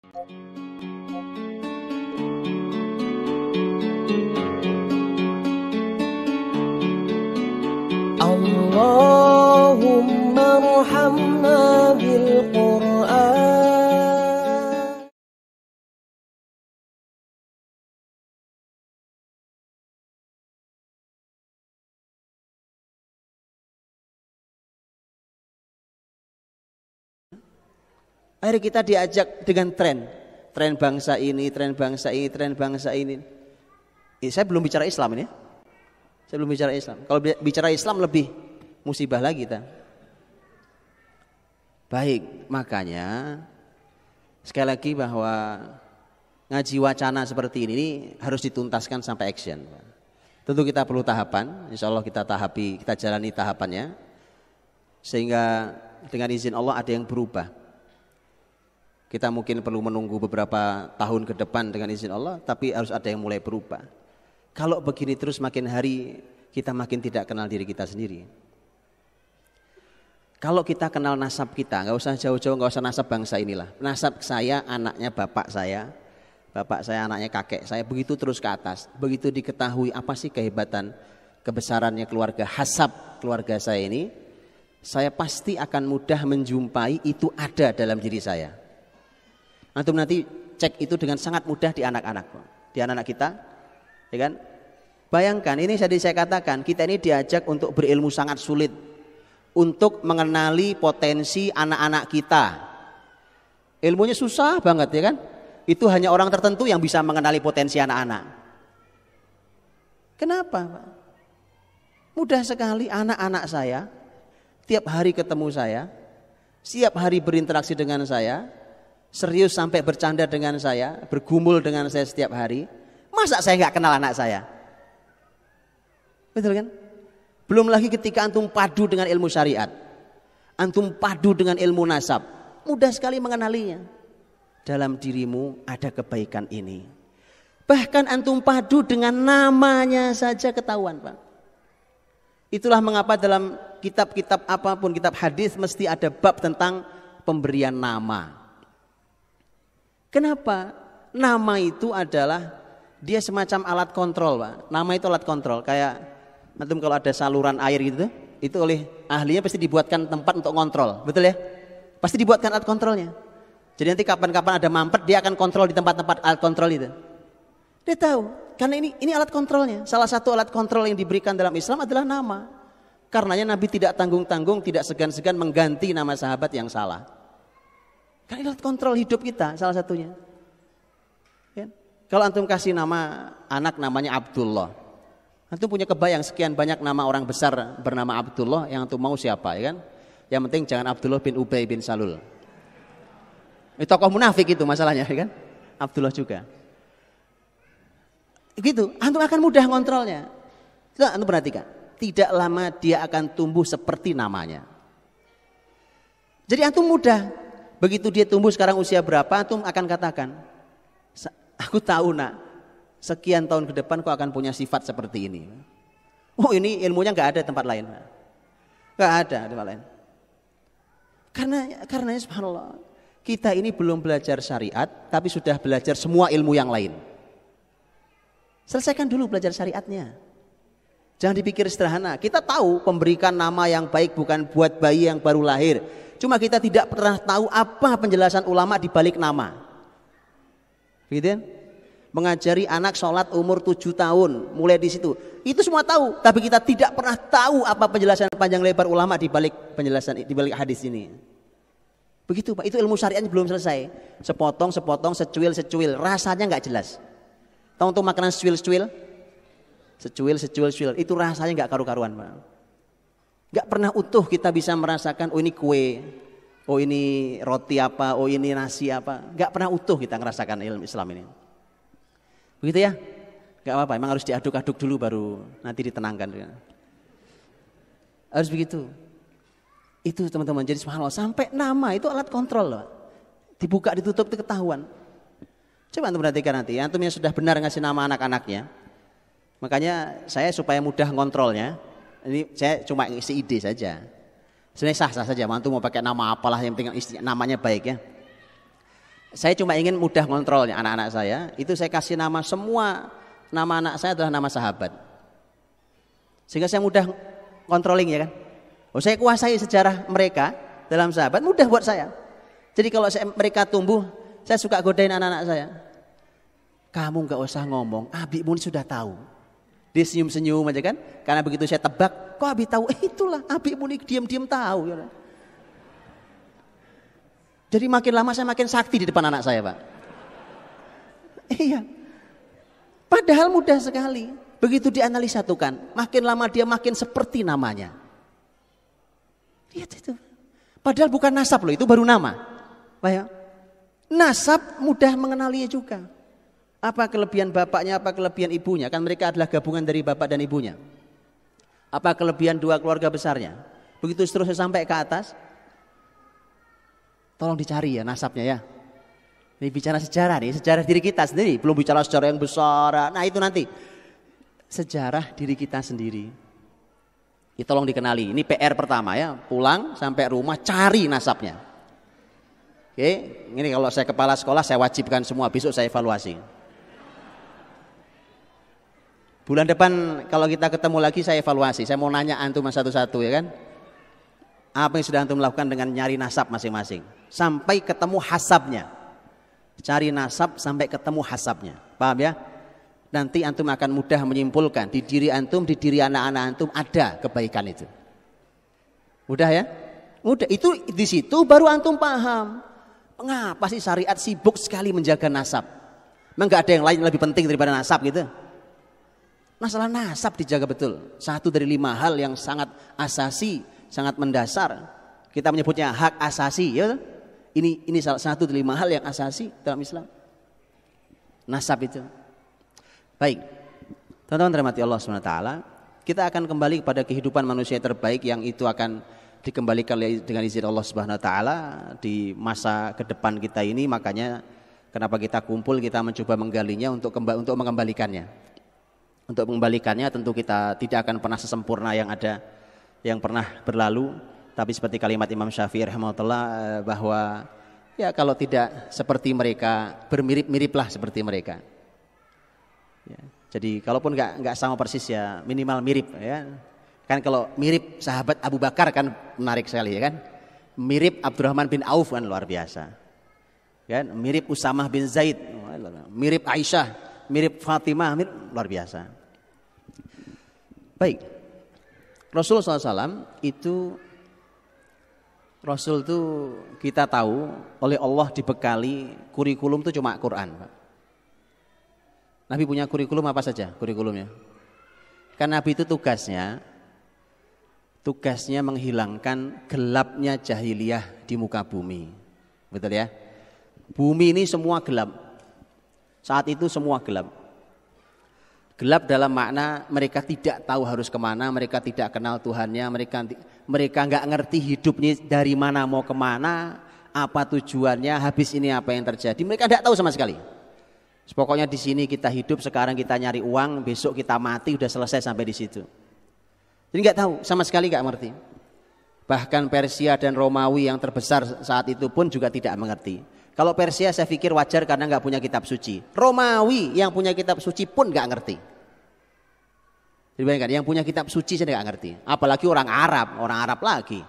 Allahumma arhamna bil Qur'an. Akhirnya kita diajak dengan tren bangsa ini, tren bangsa ini, tren bangsa ini. Saya belum bicara Islam ini ya. Saya belum bicara Islam. Kalau bicara Islam lebih musibah lagi kita. Baik, makanya sekali lagi bahwa ngaji wacana seperti ini harus dituntaskan sampai action. Tentu kita perlu tahapan, insya Allah kita tahapi, kita jalani tahapannya, sehingga dengan izin Allah ada yang berubah. Kita mungkin perlu menunggu beberapa tahun ke depan dengan izin Allah, tapi harus ada yang mulai berubah. Kalau begini terus makin hari kita makin tidak kenal diri kita sendiri. Kalau kita kenal nasab kita, nggak usah jauh-jauh, nggak usah nasab bangsa inilah. Nasab saya anaknya bapak saya anaknya kakek saya, begitu terus ke atas. Begitu diketahui apa sih kehebatan, kebesarannya keluarga, hasab keluarga saya ini, saya pasti akan mudah menjumpai itu ada dalam diri saya. Antum nanti cek itu dengan sangat mudah di anak-anak kita, ya kan? Bayangkan ini saya katakan kita ini diajak untuk berilmu sangat sulit, untuk mengenali potensi anak-anak kita. Ilmunya susah banget ya kan? Itu hanya orang tertentu yang bisa mengenali potensi anak-anak. Kenapa, Pak? Mudah sekali anak-anak saya tiap hari ketemu saya, setiap hari berinteraksi dengan saya, serius sampai bercanda dengan saya, bergumul dengan saya setiap hari. Masa saya nggak kenal anak saya? Betul kan? Belum lagi ketika antum padu dengan ilmu syariat, antum padu dengan ilmu nasab, mudah sekali mengenalinya. Dalam dirimu ada kebaikan ini. Bahkan antum padu dengan namanya saja ketahuan, Pak. Itulah mengapa dalam kitab-kitab apapun, kitab hadis mesti ada bab tentang pemberian nama. Kenapa? Nama itu adalah dia semacam alat kontrol, Pak. Nama itu alat kontrol. Kayak antum kalau ada saluran air gitu, itu oleh ahlinya pasti dibuatkan tempat untuk kontrol, betul ya? Pasti dibuatkan alat kontrolnya. Jadi nanti kapan-kapan ada mampet, dia akan kontrol di tempat-tempat alat kontrol itu. Dia tahu, karena ini alat kontrolnya. Salah satu alat kontrol yang diberikan dalam Islam adalah nama. Karenanya Nabi tidak tanggung-tanggung, tidak segan-segan mengganti nama sahabat yang salah. Karena alat kontrol hidup kita salah satunya. Ya? Kalau antum kasih nama anak namanya Abdullah, antum punya kebayang sekian banyak nama orang besar bernama Abdullah, yang antum mau siapa, ya kan? Yang penting jangan Abdullah bin Ubay bin Salul. Ini tokoh munafik itu masalahnya, ya kan? Abdullah juga. Gitu, antum akan mudah ngontrolnya. Coba antum perhatikan, tidak lama dia akan tumbuh seperti namanya. Jadi antum mudah, begitu dia tumbuh sekarang usia berapa, antum akan katakan, aku tahu nak, sekian tahun ke depan kau akan punya sifat seperti ini. Oh ini ilmunya nggak ada tempat lain, nggak ada tempat lain. Karena subhanallah, kita ini belum belajar syariat, tapi sudah belajar semua ilmu yang lain. Selesaikan dulu belajar syariatnya. Jangan dipikir sederhana. Kita tahu pemberikan nama yang baik bukan buat bayi yang baru lahir. Cuma kita tidak pernah tahu apa penjelasan ulama di balik nama. Gitu kan? Mengajari anak sholat umur 7 tahun, mulai di situ. Itu semua tahu, tapi kita tidak pernah tahu apa penjelasan panjang lebar ulama di balik penjelasan, di balik hadis ini. Begitu Pak, itu ilmu syariatnya belum selesai. Sepotong, secuil, rasanya nggak jelas. Tahu untuk makanan secuil, itu rasanya nggak karu-karuan, Pak. Nggak pernah utuh kita bisa merasakan, oh ini kue, oh ini roti apa, oh ini nasi apa. Nggak pernah utuh kita merasakan ilmu Islam ini. Begitu ya? Nggak apa-apa, emang harus diaduk-aduk dulu baru nanti ditenangkan. Harus begitu. Itu teman-teman, jadi subhanallah, sampai nama itu alat kontrol loh. Dibuka ditutup itu ketahuan. Coba antum perhatikan nanti, antum yang sudah benar ngasih nama anak-anaknya. Makanya saya supaya mudah ngontrolnya, ini saya cuma isi ide saja. Sebenarnya sah-sah saja, antum mau pakai nama apalah, yang penting namanya baik ya. Saya cuma ingin mudah ngontrolnya anak-anak saya. Itu saya kasih nama semua, nama anak saya adalah nama sahabat. Sehingga saya mudah controlling ya kan. Oh, saya kuasai sejarah mereka dalam sahabat, mudah buat saya. Jadi kalau mereka tumbuh, saya suka godain anak-anak saya. Kamu gak usah ngomong, Abimu ini sudah tahu. Dia senyum-senyum aja kan. Karena begitu saya tebak, kok Abi tahu? Itulah Abimu ini diam-diam tahu. Ya. Jadi makin lama saya makin sakti di depan anak saya, Pak. Iya. Padahal mudah sekali. Begitu dianalisa satukan, makin lama dia makin seperti namanya. Lihat itu. Padahal bukan nasab loh, itu baru nama. Baik. Nasab mudah mengenalinya juga. Apa kelebihan bapaknya, apa kelebihan ibunya. Kan mereka adalah gabungan dari bapak dan ibunya. Apa kelebihan dua keluarga besarnya. Begitu seterusnya sampai ke atas. Tolong dicari ya nasabnya ya. Ini bicara sejarah nih, sejarah diri kita sendiri. Belum bicara sejarah yang besar. Nah itu nanti. Sejarah diri kita sendiri. Ya, tolong dikenali. Ini PR pertama ya. Pulang sampai rumah cari nasabnya. Oke, ini kalau saya kepala sekolah saya wajibkan semua. Besok saya evaluasi. Bulan depan kalau kita ketemu lagi saya evaluasi. Saya mau nanya antum satu-satu ya kan. Apa yang sudah antum lakukan dengan nyari nasab masing-masing. Sampai ketemu hasabnya. Cari nasab sampai ketemu hasabnya. Paham ya? Nanti antum akan mudah menyimpulkan di diri antum, di diri anak-anak antum ada kebaikan itu. Mudah ya? Mudah. Itu di situ baru antum paham. Mengapa sih syariat sibuk sekali menjaga nasab? Memang gak ada yang lain lebih penting daripada nasab gitu? Masalah nasab dijaga betul. Satu dari 5 hal yang sangat asasi, sangat mendasar. Kita menyebutnya hak asasi ya. Ini salah satu dari 5 hal yang asasi dalam Islam. Nasab itu. Baik. Teman-teman rahmati Allah SWT, kita akan kembali kepada kehidupan manusia terbaik yang itu akan dikembalikan dengan izin Allah Subhanahu wa taala di masa ke depan kita ini. Makanya kenapa kita kumpul, kita mencoba menggalinya untuk mengembalikannya. Untuk mengembalikannya tentu kita tidak akan pernah sesempurna yang ada yang pernah berlalu, tapi seperti kalimat Imam Syafi'i rahimahullah bahwa ya kalau tidak seperti mereka, bermirip-miriplah seperti mereka. Ya, jadi kalaupun nggak sama persis ya minimal mirip ya. Kan kalau mirip sahabat Abu Bakar kan menarik sekali ya kan. Mirip Abdurrahman bin Auf kan luar biasa. Kan mirip Usamah bin Zaid, mirip Aisyah, mirip Fatimah, mirip luar biasa. Baik, Rasulullah SAW itu Rasul itu kita tahu oleh Allah dibekali kurikulum itu cuma Quran, Pak. Nabi punya kurikulum apa saja kurikulumnya? Kan Nabi itu tugasnya menghilangkan gelapnya jahiliyah di muka bumi. Betul ya? Bumi ini semua gelap. Saat itu semua gelap. Gelap dalam makna mereka tidak tahu harus kemana, mereka tidak kenal Tuhannya, mereka nggak ngerti hidupnya dari mana mau kemana, apa tujuannya, habis ini apa yang terjadi, mereka tidak tahu sama sekali. Pokoknya di sini kita hidup, sekarang kita nyari uang, besok kita mati, udah selesai sampai di situ. Jadi nggak tahu, sama sekali nggak mengerti. Bahkan Persia dan Romawi yang terbesar saat itu pun juga tidak mengerti. Kalau Persia saya pikir wajar karena nggak punya kitab suci. Romawi yang punya kitab suci pun nggak ngerti. Jadi bayangkan yang punya kitab suci saya nggak ngerti. Apalagi orang Arab lagi.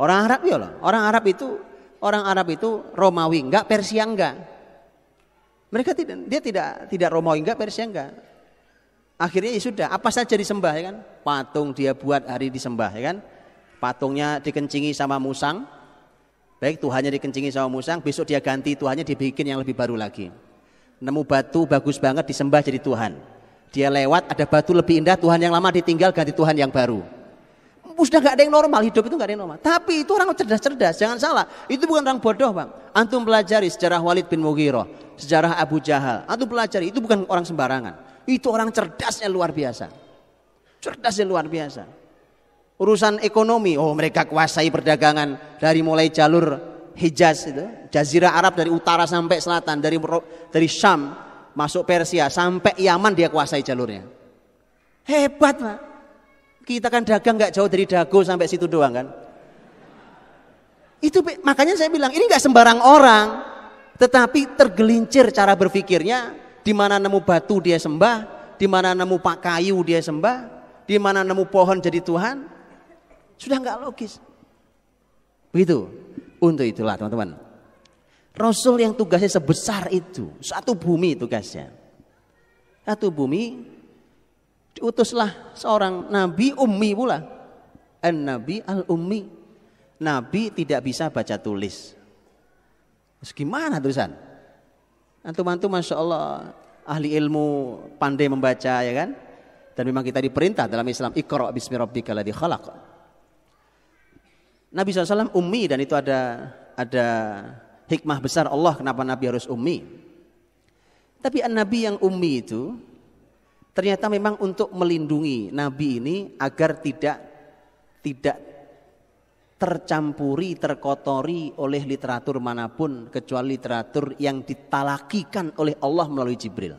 Orang Arab ya loh. Orang Arab itu Romawi enggak, Persia enggak. Mereka tidak Romawi enggak, Persia enggak. Akhirnya ya sudah, apa saja disembah ya kan? Patung dia buat hari disembah ya kan? Patungnya dikencingi sama musang. Baik, Tuhannya dikencingi sama musang, besok dia ganti Tuhannya, dibikin yang lebih baru lagi. Nemu batu bagus banget disembah jadi Tuhan. Dia lewat ada batu lebih indah, Tuhan yang lama ditinggal ganti Tuhan yang baru. Sudah gak ada yang normal, hidup itu gak ada yang normal. Tapi itu orang cerdas-cerdas, jangan salah. Itu bukan orang bodoh, Bang. Antum pelajari sejarah Walid bin Mughirah, sejarah Abu Jahal. Antum pelajari, itu bukan orang sembarangan. Itu orang cerdasnya luar biasa. Cerdasnya luar biasa. Urusan ekonomi, mereka kuasai perdagangan dari mulai jalur Hijaz itu, Jazirah Arab dari utara sampai selatan, dari Syam masuk Persia sampai Yaman dia kuasai jalurnya. Hebat, Pak. Kita kan dagang nggak jauh dari Dago sampai situ doang kan. Itu makanya saya bilang ini nggak sembarang orang. Tetapi tergelincir cara berpikirnya, di mana nemu batu dia sembah, di mana nemu pak kayu dia sembah, di mana nemu pohon jadi Tuhan. Sudah nggak logis. Begitu. Untuk itulah teman-teman, Rasul yang tugasnya sebesar itu, satu bumi tugasnya. Satu bumi, diutuslah seorang nabi ummi pula. An-nabi al-ummi. Nabi tidak bisa baca tulis. Terus gimana tulisan? Antum-antum Masya Allah ahli ilmu, pandai membaca ya kan? Dan memang kita diperintah dalam Islam, Iqra bismi rabbikal ladzi khalaq. Nabi SAW ummi, dan itu ada hikmah besar Allah kenapa Nabi harus ummi. Tapi Nabi yang ummi itu ternyata memang untuk melindungi Nabi ini agar tidak tercampuri, terkotori oleh literatur manapun kecuali literatur yang ditalakikan oleh Allah melalui Jibril.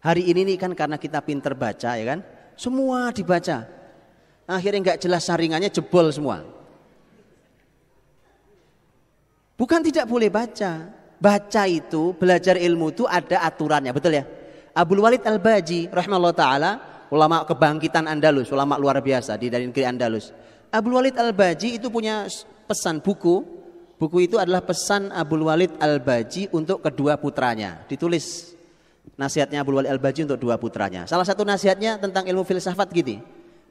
Hari ini kan karena kita pinter baca ya kan, semua dibaca. Akhirnya nggak jelas saringannya, jebol semua. Bukan tidak boleh baca. Baca itu, belajar ilmu itu ada aturannya, betul ya? Abdul Walid Al-Baji rahimahullah ta'ala, ulama kebangkitan Andalus, ulama luar biasa dari negeri Andalus. Abdul Walid Al-Baji itu punya pesan buku. Buku itu adalah pesan Abdul Walid Al-Baji untuk kedua putranya. Ditulis nasihatnya Abdul Walid Al-Baji untuk dua putranya. Salah satu nasihatnya tentang ilmu filsafat gini.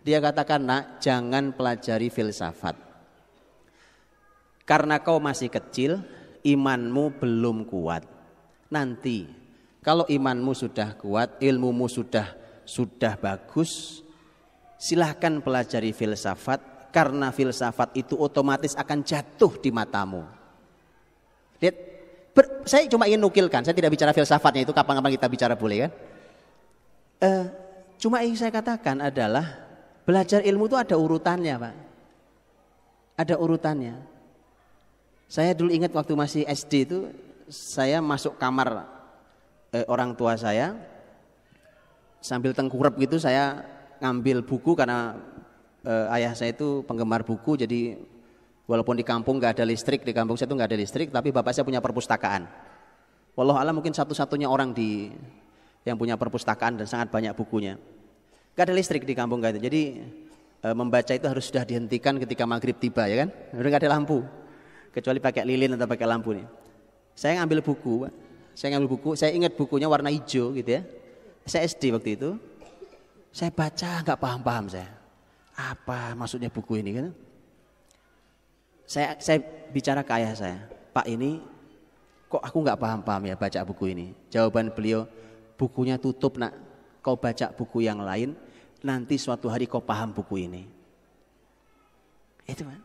Dia katakan, nak, jangan pelajari filsafat. Karena kau masih kecil, imanmu belum kuat. Nanti kalau imanmu sudah kuat, ilmumu sudah bagus, silahkan pelajari filsafat. Karena filsafat itu otomatis akan jatuh di matamu. Lihat, saya cuma ingin nukilkan, saya tidak bicara filsafatnya itu, kapan-kapan kita bicara boleh kan. Cuma yang saya katakan adalah belajar ilmu itu ada urutannya, Pak. Ada urutannya. Saya dulu ingat waktu masih SD itu, saya masuk kamar orang tua saya, sambil tengkurap gitu saya ngambil buku karena ayah saya itu penggemar buku, jadi walaupun di kampung nggak ada listrik, di kampung saya itu nggak ada listrik, tapi bapak saya punya perpustakaan. Wallahualam mungkin satu-satunya orang yang punya perpustakaan dan sangat banyak bukunya. Gak ada listrik di kampung gak itu, jadi membaca itu harus sudah dihentikan ketika maghrib tiba ya kan, udah gak ada lampu, kecuali pakai lilin atau pakai lampu nih. Saya ngambil buku, saya ingat bukunya warna hijau gitu ya. Saya SD waktu itu, saya baca nggak paham saya, apa maksudnya buku ini kan? Saya bicara ke ayah saya, Pak ini kok aku nggak paham ya baca buku ini. Jawaban beliau, bukunya tutup nak. Kau baca buku yang lain, nanti suatu hari kau paham buku ini. Itu kan.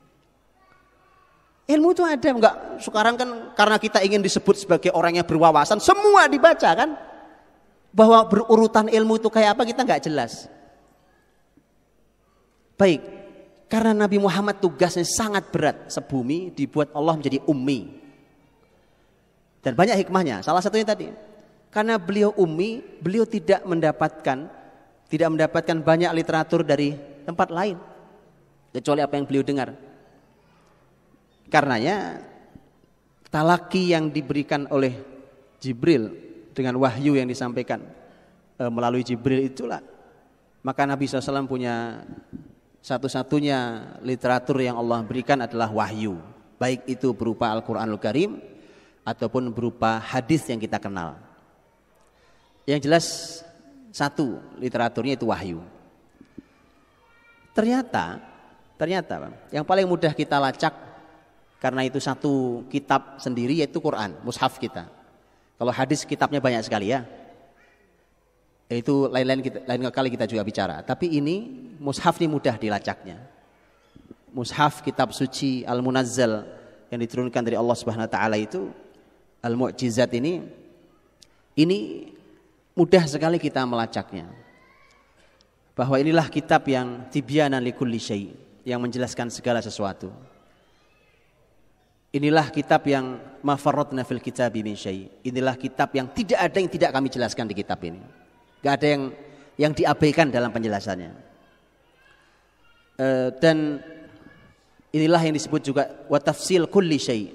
Ilmu itu ada, enggak sekarang kan karena kita ingin disebut sebagai orang yang berwawasan, semua dibaca kan. Bahwa berurutan ilmu itu kayak apa kita enggak jelas. Baik, karena Nabi Muhammad tugasnya sangat berat, sebumi dibuat Allah menjadi ummi. Dan banyak hikmahnya, salah satunya tadi. Karena beliau ummi, beliau tidak mendapatkan banyak literatur dari tempat lain kecuali apa yang beliau dengar. Karenanya talaki yang diberikan oleh Jibril dengan wahyu yang disampaikan melalui Jibril itulah, maka Nabi SAW punya satu-satunya literatur yang Allah berikan adalah wahyu, baik itu berupa Al-Quranul Karim ataupun berupa hadis yang kita kenal. Yang jelas satu literaturnya itu wahyu. Ternyata yang paling mudah kita lacak karena itu satu kitab sendiri yaitu Quran, mushaf kita. Kalau hadis kitabnya banyak sekali ya. Itu lain kali kita juga bicara. Tapi ini mushaf ini mudah dilacaknya. Mushaf kitab suci Al-Munazzal yang diturunkan dari Allah Subhanahu wa taala itu Al-Mu'jizat ini mudah sekali kita melacaknya. Bahwa inilah kitab yang tibyanan likulli syai', yang menjelaskan segala sesuatu. Inilah kitab yang ma farratna fil kitabi min syai'. Inilah kitab yang tidak ada yang tidak kami jelaskan di kitab ini. Gak ada yang diabaikan dalam penjelasannya. Dan Inilah yang disebut juga wa tafsil kulli syai'.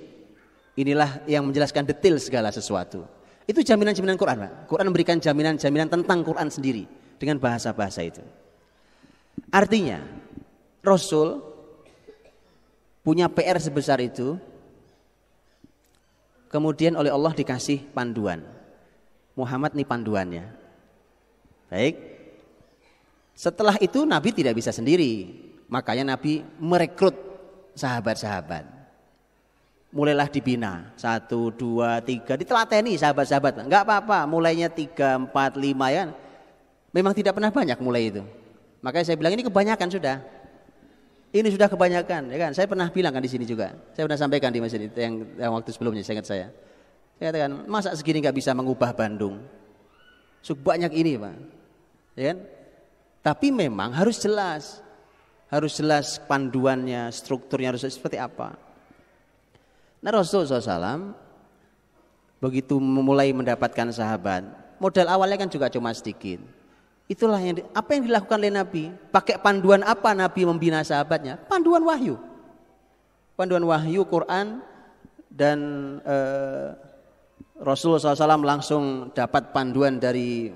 Inilah yang menjelaskan detail segala sesuatu. Itu jaminan-jaminan Quran, Pak. Quran memberikan jaminan-jaminan tentang Quran sendiri dengan bahasa-bahasa itu. Artinya, Rasul punya PR sebesar itu, kemudian oleh Allah dikasih panduan. Muhammad nih panduannya. Baik. Setelah itu Nabi tidak bisa sendiri. Makanya Nabi merekrut sahabat-sahabat. Mulailah dibina. 1, 2, 3. Ditelateni sahabat-sahabat. Enggak apa-apa. Mulainya 3, 4, 5 ya. Memang tidak pernah banyak mulai itu. Makanya saya bilang ini kebanyakan sudah. Ini sudah kebanyakan, ya kan? Saya pernah bilang kan di sini juga. Saya pernah sampaikan di masjid yang waktu sebelumnya, saya ingat saya. Saya katakan, masa segini nggak bisa mengubah Bandung? Sebanyak ini, Pak. Ya kan? Tapi memang harus jelas panduannya, strukturnya harus seperti apa. Nah, Rasulullah SAW begitu mulai mendapatkan sahabat, modal awalnya kan juga cuma sedikit. Itulah apa yang dilakukan oleh Nabi. Pakai panduan apa Nabi membina sahabatnya? Panduan wahyu. Panduan wahyu Quran, dan Rasulullah SAW langsung dapat panduan dari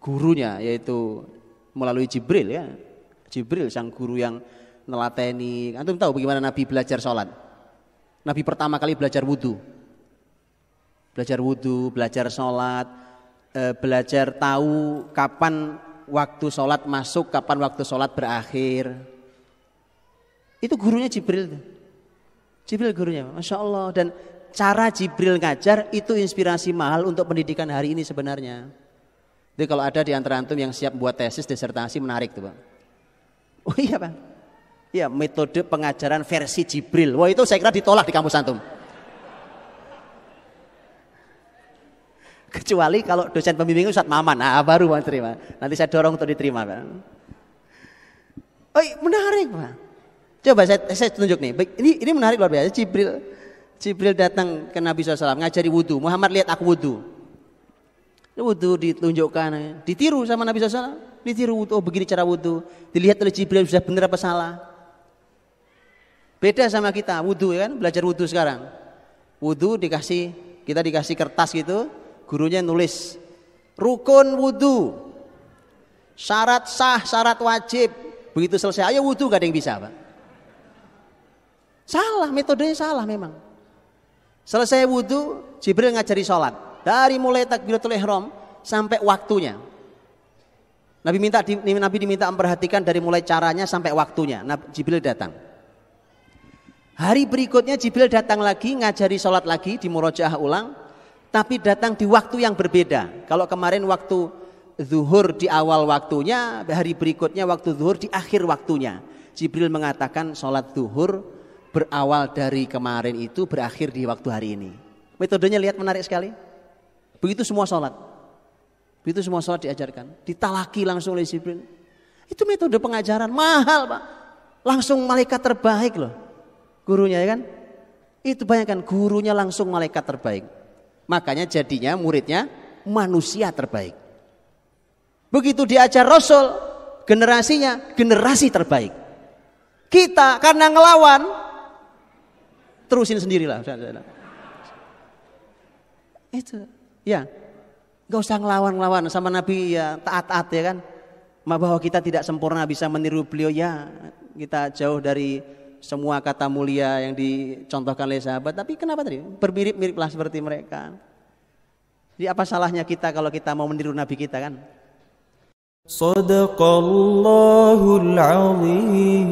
gurunya, yaitu melalui Jibril ya. Jibril sang guru yang nelateni. Antum tahu bagaimana Nabi belajar sholat? Nabi pertama kali belajar wudu. Belajar sholat. Belajar tahu kapan waktu sholat masuk, kapan waktu sholat berakhir. Itu gurunya Jibril. Jibril gurunya, Masya Allah. Dan cara Jibril ngajar itu inspirasi mahal untuk pendidikan hari ini sebenarnya. Jadi kalau ada di antara antum yang siap buat tesis, disertasi, menarik tuh Pak. Oh iya Pak. Iya, metode pengajaran versi Jibril. Wah itu saya kira ditolak di kampus antum. Kecuali kalau dosen pembimbing Ustadz Maman, nah baru mau terima. Nanti saya dorong untuk diterima, Pak. Oh, menarik, Pak. Coba saya tunjuk nih. Ini menarik luar biasa. Jibril datang ke Nabi SAW ngajari wudu. Muhammad lihat aku wudu. Wudu ditunjukkan, ditiru sama Nabi SAW. Ditiru wudu, oh begini cara wudu. Dilihat oleh Jibril sudah benar apa salah. Beda sama kita wudu ya kan, belajar wudu sekarang. Wudu kita dikasih kertas gitu. Gurunya nulis rukun wudu, syarat sah, syarat wajib. Begitu selesai, ayo wudu, gak ada yang bisa Pak. Salah, metodenya salah memang. Selesai wudu, Jibril ngajari sholat. Dari mulai takbiratul ihram sampai waktunya. Nabi diminta memperhatikan dari mulai caranya sampai waktunya. Jibril datang. Hari berikutnya Jibril datang lagi, ngajari sholat lagi, di murojaah ulang. Tapi datang di waktu yang berbeda. Kalau kemarin waktu zuhur di awal waktunya, hari berikutnya waktu zuhur di akhir waktunya. Jibril mengatakan sholat zuhur berawal dari kemarin itu, berakhir di waktu hari ini. Metodenya lihat menarik sekali. Begitu semua sholat diajarkan. Ditalaki langsung oleh Jibril. Itu metode pengajaran mahal Pak. Langsung malaikat terbaik loh gurunya ya kan. Itu bayangkan, gurunya langsung malaikat terbaik. Makanya jadinya muridnya manusia terbaik. Begitu diajar Rasul, generasinya generasi terbaik. Kita karena ngelawan, terusin sendirilah. Itu, ya, nggak usah ngelawan sama Nabi ya, taat-taat ya kan. Bahwa kita tidak sempurna bisa meniru beliau ya, kita jauh dari semua kata mulia yang dicontohkan oleh sahabat, tapi kenapa tadi bermirip-miriplah seperti mereka. Jadi apa salahnya kita kalau kita mau meniru Nabi kita kan? Shadaqallahul Azim.